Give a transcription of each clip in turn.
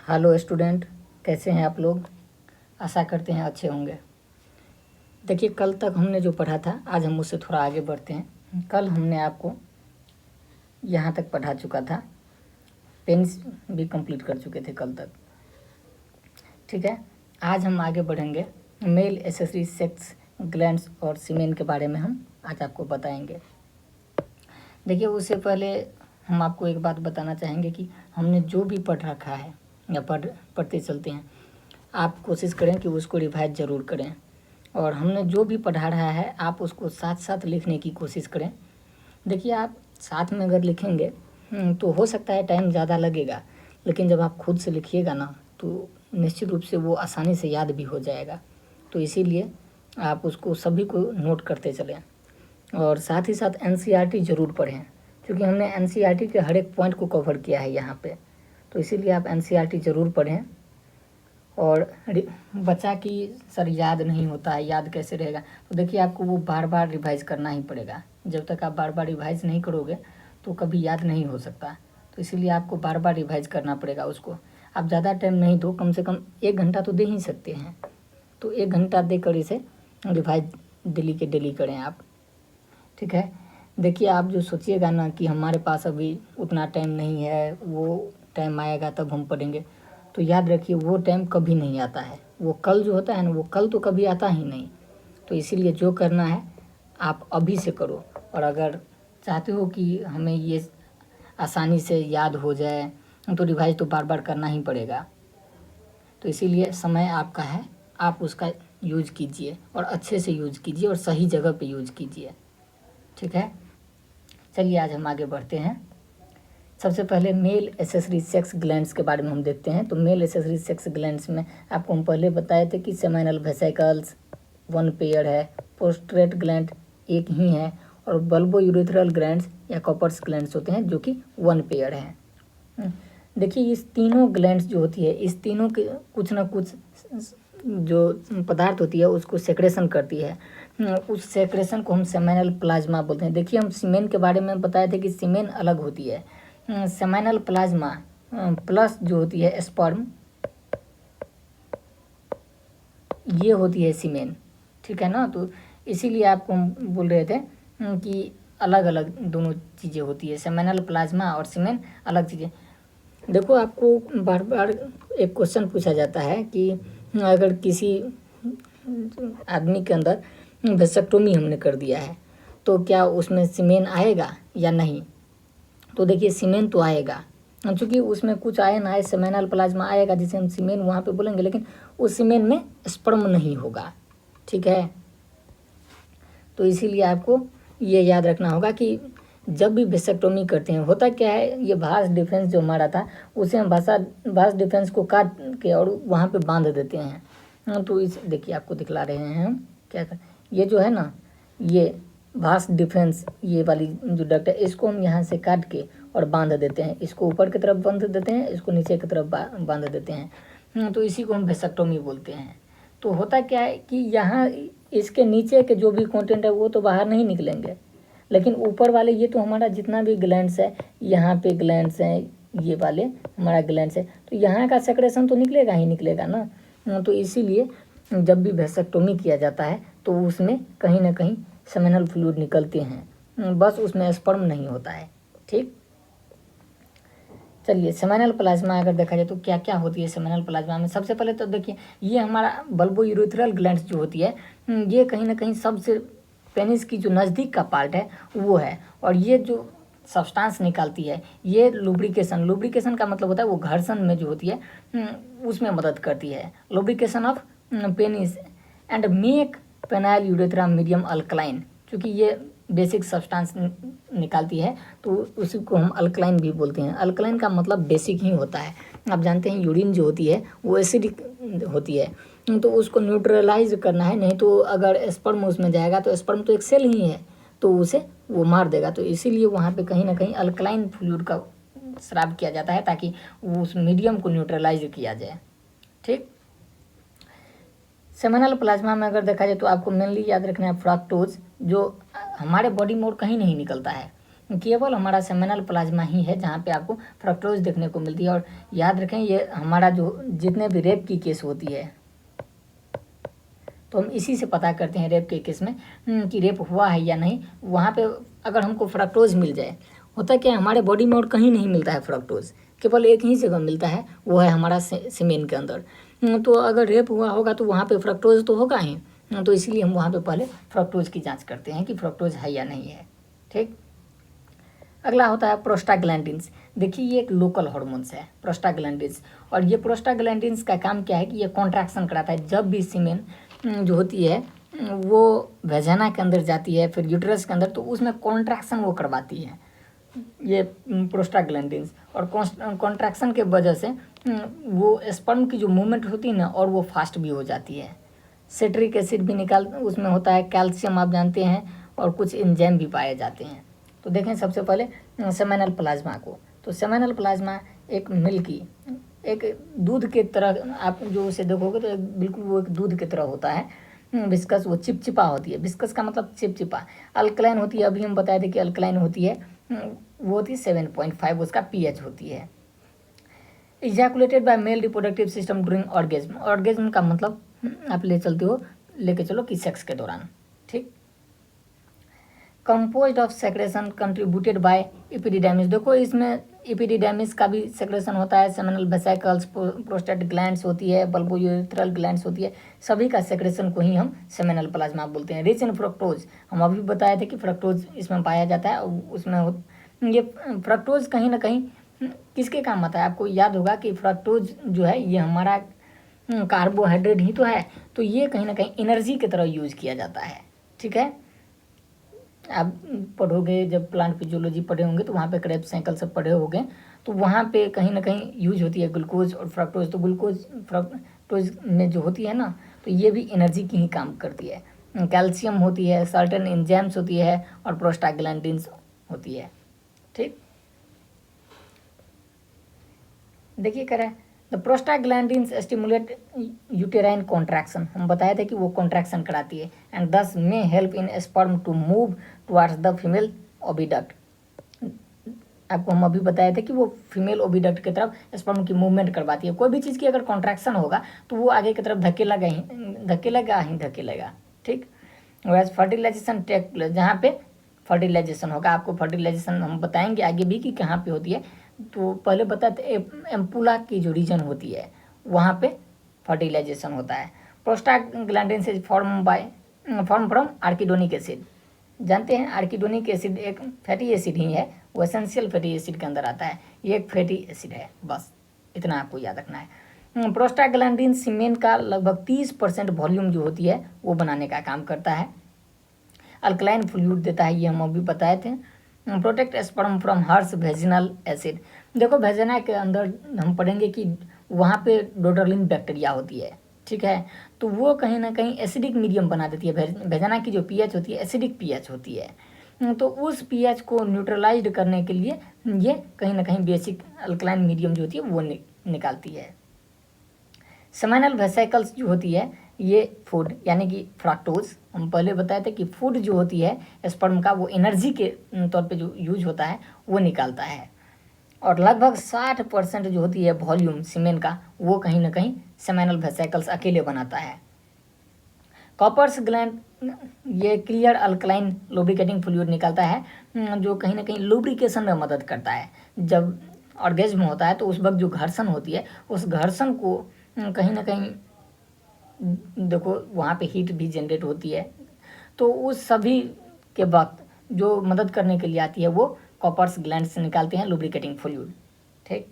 Hello student, कैसे हैं आप लोग। आशा करते हैं अच्छे होंगे। देखिए, कल तक हमने जो पढ़ा था आज हम उससे थोड़ा आगे बढ़ते हैं। कल हमने आपको यहाँ तक पढ़ा चुका था, पेन्स भी कंप्लीट कर चुके थे कल तक। ठीक है, आज हम आगे बढ़ेंगे। मेल एसेसरी सेक्स ग्लैंड्स और सीमेन के बारे में हम आज आपको बताएंगे। देखिए, उससे पहले हम आपको एक बात बताना चाहेंगे कि हमने जो भी पढ़ रखा है या पढ़ते चलते हैं, आप कोशिश करें कि उसको रिवाइज ज़रूर करें। और हमने जो भी पढ़ा रहा है आप उसको साथ साथ लिखने की कोशिश करें। देखिए, आप साथ में अगर लिखेंगे तो हो सकता है टाइम ज़्यादा लगेगा, लेकिन जब आप खुद से लिखिएगा ना तो निश्चित रूप से वो आसानी से याद भी हो जाएगा। तो इसीलिए आप उसको सभी को नोट करते चलें और साथ ही साथ एनसीईआरटी ज़रूर पढ़ें, क्योंकि हमने एनसीईआरटी के हर एक पॉइंट को कवर किया है यहाँ पे। तो इसीलिए आप एनसीईआरटी ज़रूर पढ़ें। और बच्चा की सर याद नहीं होता है, याद कैसे रहेगा, तो देखिए आपको वो बार बार रिवाइज़ करना ही पड़ेगा। जब तक आप बार बार रिवाइज़ नहीं करोगे तो कभी याद नहीं हो सकता। तो इसीलिए आपको बार बार रिवाइज़ करना पड़ेगा उसको। आप ज़्यादा टाइम नहीं दो, कम से कम 1 घंटा तो दे ही सकते हैं। तो 1 घंटा देकर इसे रिवाइज डेली के डेली करें आप। ठीक है, देखिए आप जो सोचिएगा ना कि हमारे पास अभी उतना टाइम नहीं है, वो टाइम आएगा तब हम पढ़ेंगे, तो याद रखिए वो टाइम कभी नहीं आता है। वो कल जो होता है ना, वो कल तो कभी आता ही नहीं। तो इसीलिए जो करना है आप अभी से करो। और अगर चाहते हो कि हमें ये आसानी से याद हो जाए तो रिवाइज तो बार बार करना ही पड़ेगा। तो इसीलिए समय आपका है, आप उसका यूज कीजिए और अच्छे से यूज कीजिए और सही जगह पे यूज कीजिए। ठीक है, चलिए आज हम आगे बढ़ते हैं। सबसे पहले मेल एसेसरी सेक्स ग्लैंड्स के बारे में हम देखते हैं। तो मेल एसेसरी सेक्स ग्लैंड्स में आपको हम पहले बताए थे कि सेमिनल वेसिकल्स 1 पेयर है, पोस्ट्रेट ग्लैंड एक ही है, और बल्बो यूरेथ्रल ग्लैंड्स या कॉपर्स ग्लैंड्स होते हैं जो कि 1 पेयर है। देखिए, इस तीनों ग्लैंड्स जो होती है, इस तीनों के कुछ ना कुछ जो पदार्थ होती है उसको सेक्रेशन करती है। उस सेक्रेशन को हम सेमिनल प्लाज्मा बोलते हैं। देखिए, हम सीमेन के बारे में बताए थे कि सीमेन अलग होती है, सेमिनल प्लाज्मा प्लस जो होती है स्पर्म, ये होती है सीमेन। ठीक है ना, तो इसीलिए आपको हम बोल रहे थे कि अलग अलग दोनों चीज़ें होती है, सेमिनल प्लाज्मा और सीमेन अलग चीज़ें। देखो, आपको बार बार एक क्वेश्चन पूछा जाता है कि अगर किसी आदमी के अंदर वेसेक्टोमी हमने कर दिया है तो क्या उसमें सीमेन आएगा या नहीं। तो देखिए, सीमेन तो आएगा, क्योंकि उसमें कुछ आयन आए, सेमिनल प्लाज्मा आएगा जिसे हम सीमेन वहाँ पे बोलेंगे, लेकिन उस सीमेन में स्पर्म नहीं होगा। ठीक है, तो इसीलिए आपको ये याद रखना होगा कि जब भी वेसेक्टोमी करते हैं, होता क्या है, ये भास डिफेंस जो हमारा था उसे हम भास डिफेंस को काट के और वहाँ पे बांध देते हैं। तो इस देखिए आपको दिखला रहे हैं हम क्या कर, ये जो है ना, ये भास डिफेंस, ये वाली जो डक्ट है, इसको हम यहाँ से काट के और बांध देते हैं। इसको ऊपर की तरफ बांध देते हैं, इसको नीचे की तरफ बांध देते हैं। तो इसी को हम वेसेक्टोमी बोलते हैं। तो होता क्या है कि यहाँ इसके नीचे के जो भी कंटेंट है वो तो बाहर नहीं निकलेंगे, लेकिन ऊपर वाले ये तो हमारा जितना भी ग्लैंड्स है, यहाँ पे ग्लैंड्स हैं, ये वाले हमारा ग्लैंड्स है, तो यहाँ का सेक्रेशन तो निकलेगा ही निकलेगा ना। तो इसीलिए जब भी वेसेक्टोमी किया जाता है तो उसमें कहीं ना कहीं सेमिनल फ्लूइड निकलते हैं, बस उसमें स्पर्म नहीं होता है। ठीक, चलिए सेमिनल प्लाज्मा अगर देखा जाए तो क्या क्या होती है सेमिनल प्लाज्मा में। सबसे पहले तो देखिए, ये हमारा बल्बो यूरेथ्रल ग्लैंड्स जो होती है, ये कहीं ना कहीं सबसे पेनिस की जो नज़दीक का पार्ट है वो है, और ये जो सब्सटेंस निकालती है ये लुब्रिकेशन का मतलब होता है वो घर्षण में जो होती है उसमें मदद करती है, lubrication of penis and make penile urethra medium alkaline. क्योंकि ये बेसिक सब्सटेंस निकालती है तो उसी को हम अल्कलाइन भी बोलते हैं। अल्कलाइन का मतलब बेसिक ही होता है। आप जानते हैं यूरिन जो होती है वो एसिडिक होती है, तो उसको न्यूट्रलाइज करना है, नहीं तो अगर स्पर्म उसमें जाएगा तो स्पर्म तो एक सेल ही है, तो उसे वो मार देगा। तो इसीलिए वहाँ पे कहीं ना कहीं अल्कलाइन फ्लूइड का स्राव किया जाता है ताकि उस मीडियम को न्यूट्रलाइज किया जाए। ठीक, सेमिनल प्लाज्मा में अगर देखा जाए तो आपको मेनली याद रखना है फ्रक्टोज, जो हमारे बॉडी में और कहीं नहीं निकलता है, केवल हमारा सेमिनल प्लाज्मा ही है जहाँ पे आपको फ्रक्टोज देखने को मिलती है। और याद रखें, ये हमारा जो जितने भी रेप की केस होती है तो हम इसी से पता करते हैं रेप के केस में कि रेप हुआ है या नहीं। वहाँ पे अगर हमको फ्रक्टोज मिल जाए, होता है कि हमारे बॉडी में और कहीं नहीं मिलता है फ्रक्टोज, केवल एक ही जगह मिलता है, वो है हमारा सीमेन के अंदर। तो अगर रेप हुआ होगा तो वहाँ पे फ्रक्टोज तो होगा ही, तो इसलिए हम वहाँ पे पहले फ्रक्टोज की जांच करते हैं कि फ्रक्टोज है या नहीं है। ठीक। अगला होता है प्रोस्टाग्लैंडिन्स। देखिए ये एक लोकल हार्मोन्स है प्रोस्टाग्लैंडिन्स, और ये प्रोस्टाग्लैंडिन्स का काम क्या है कि ये कॉन्ट्रैक्शन कराता है। जब भी सीमेन जो होती है वो वेजाना के अंदर जाती है, फिर यूट्रस के अंदर, तो उसमें कॉन्ट्रैक्शन वो करवाती है ये प्रोस्टाग्लैंडिन्स। और कॉन्ट्रैक्शन के वजह से वो स्पर्म की जो मूवमेंट होती है ना, और वो फास्ट भी हो जाती है। सिट्रिक एसिड भी उसमें होता है, कैल्शियम आप जानते हैं, और कुछ एंजाइम भी पाए जाते हैं। तो देखें सबसे पहले सेमिनल प्लाज्मा को। तो सेमिनल प्लाज्मा एक मिल्की, एक दूध के तरह, आप जो उसे देखोगे तो बिल्कुल वो एक दूध की तरह होता है। विस्कस, वो चिपचिपा होती है। विस्कस का मतलब चिपचिपा। अल्कलाइन होती है, अभी हम बताए थे कि अल्कलाइन होती है, वो होती है 7.5, उसका pH होती है। Ejaculated by male reproductive system during orgasm. Orgasm का मतलब आप लेके चलो कि सेक्स के दौरान। ठीक। Composed of secretion contributed bye epididymis. देखो इसमें एपिडिडाइमिस का भी सेक्रेशन होता है, सेमिनल वेसिकल्स, प्रोस्टेट ग्लैंड्स होती है, बल्बोयूरेथ्रल ग्लैंड्स होती है, सभी का सेक्रेशन को ही हम सेमिनल प्लाज्मा बोलते हैं। रिच इन फ्रक्टोज, हम अभी बताए थे कि फ्रक्टोज इसमें पाया जाता है। उसमें ये फ्रक्टोज कहीं ना कहीं किसके काम आता है, आपको याद होगा कि फ्रक्टोज जो है ये हमारा कार्बोहाइड्रेट ही तो है, तो ये कहीं ना कहीं एनर्जी की तरह यूज किया जाता है। ठीक है, आप पढ़ोगे, जब प्लांट फिजियोलॉजी पढ़े होंगे तो वहाँ पे क्रेब्स साइकिल सब पढ़े होंगे, तो वहाँ पे कहीं ना कहीं यूज होती है ग्लूकोज और फ्रक्टोज। तो ग्लूकोज फ्रक्टोज में जो होती है ना, तो ये भी एनर्जी की ही काम करती है। कैल्शियम होती है, सर्टेन एंजाइम्स होती है, और प्रोस्टाग्लैंडिन्स होती है। ठीक। देखिए कह रहा है the prostaglandins stimulate uterine contraction. हम बताए थे कि वो कॉन्ट्रैक्शन कराती है, and thus may help in sperm to move towards the female oviduct. आपको हम अभी बताए थे कि वो फीमेल ओविडक्ट की तरफ स्पर्म की मूवमेंट करवाती है। कोई भी चीज़ की अगर कॉन्ट्रैक्शन होगा तो वो आगे की तरफ धकेलेगा। ठीक। वैसे फर्टिलाइजेशन टेक प्लेस, जहाँ पे फर्टिलाइजेशन होगा, आपको फर्टिलाइजेशन हम बताएंगे आगे भी कि कहाँ पे होती है। तो पहले बताते एम्पुला की जो रीजन होती है वहाँ पे फर्टिलाइजेशन होता है। प्रोस्टाग्लैंडिन से फॉर्म फ्रॉम आर्किडोनिक एसिड। जानते हैं आर्किडोनिक एसिड एक फैटी एसिड ही है, वो एसेंशियल फैटी एसिड के अंदर आता है, ये एक फैटी एसिड है, बस इतना आपको याद रखना है। प्रोस्टाग्लैंडिन सीमेन का लगभग 30% वॉल्यूम जो होती है वो बनाने का काम करता है। अल्कलाइन फ्लूइड देता है, ये हम अभी बताए थे। Protect sperm from harsh vaginal acid. देखो वेजिना के अंदर हम पढ़ेंगे कि वहाँ पे डोडरलिन बैक्टीरिया होती है। ठीक है, तो वो कहीं ना कहीं एसिडिक मीडियम बना देती है। वेजिना की जो पीएच होती है एसिडिक पीएच होती है, तो उस पीएच को न्यूट्रलाइज करने के लिए ये कहीं ना कहीं बेसिक अल्कलाइन मीडियम जो होती है वो निकालती है। सेमिनल वेसिकल्स जो होती है ये फूड यानी कि फ्रक्टोज, हम पहले बताए थे कि फूड जो होती है स्पर्म का वो एनर्जी के तौर पे जो यूज होता है वो निकालता है। और लगभग 60% जो होती है वॉल्यूम सीमेन का वो कहीं ना कहीं सेमिनल वेसिकल्स अकेले बनाता है। कॉपर्स ग्लैंड ये क्लियर अल्कलाइन लुब्रिकेटिंग फ्लूइड निकालता है, जो कहीं ना कहीं लुब्रिकेशन में मदद करता है। जब ऑर्गेज्म होता है तो उस वक्त जो घर्षण होती है उस घर्षण को कहीं ना कहीं देखो वहाँ पे हीट भी जनरेट होती है, तो उस सभी के वक्त जो मदद करने के लिए आती है वो कॉपर्स ग्लैंड से निकालते हैं लुब्रिकेटिंग फ्लूइड। ठीक।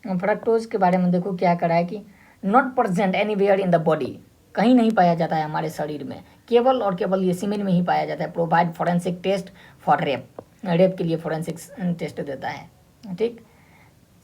फ्रक्टोज के बारे में देखो क्या करा है कि not present anywhere in the body, कहीं नहीं पाया जाता है हमारे शरीर में, केवल और केवल ये सीमेन में ही पाया जाता है। Provide forensic test for rape के लिए फॉरेंसिक टेस्ट देता है। ठीक।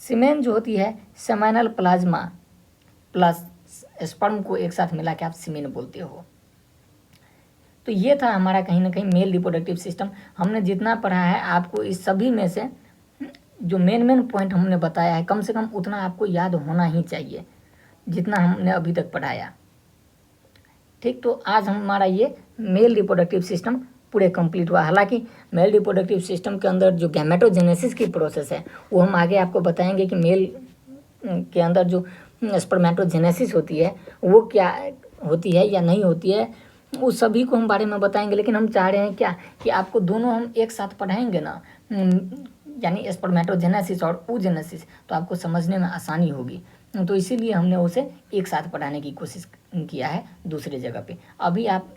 सीमेन जो होती है सेमिनल प्लाज्मा प्लस स्पर्म को एक साथ मिला के आप सीमेन बोलते हो। तो ये था हमारा कहीं ना कहीं मेल रिप्रोडक्टिव सिस्टम। हमने जितना पढ़ा है आपको इस सभी में से जो मेन पॉइंट हमने बताया है कम से कम उतना आपको याद होना ही चाहिए जितना हमने अभी तक पढ़ाया। ठीक, तो आज हमारा ये मेल रिप्रोडक्टिव सिस्टम पूरे कंप्लीट हुआ। हालांकि मेल रिप्रोडक्टिव सिस्टम के अंदर जो गैमेटोजेनेसिस की प्रोसेस है वो हम आगे आपको बताएंगे कि मेल के अंदर जो स्पर्मेटोजेनेसिस होती है वो क्या होती है या नहीं होती है, उस सभी को हम बारे में बताएंगे। लेकिन हम चाह रहे हैं क्या कि आपको दोनों हम एक साथ पढ़ाएंगे ना, यानी स्पर्मेटोजेनेसिस और oogenesis, तो आपको समझने में आसानी होगी। तो इसीलिए हमने उसे एक साथ पढ़ाने की कोशिश किया है दूसरी जगह पे। अभी आप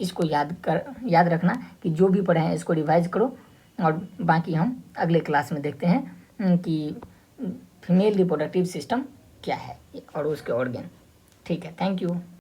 इसको याद रखना कि जो भी पढ़े हैं इसको रिवाइज करो, और बाकी हम अगले क्लास में देखते हैं कि फीमेल रिप्रोडक्टिव सिस्टम क्या है और उसके ऑर्गन। ठीक है, थैंक यू।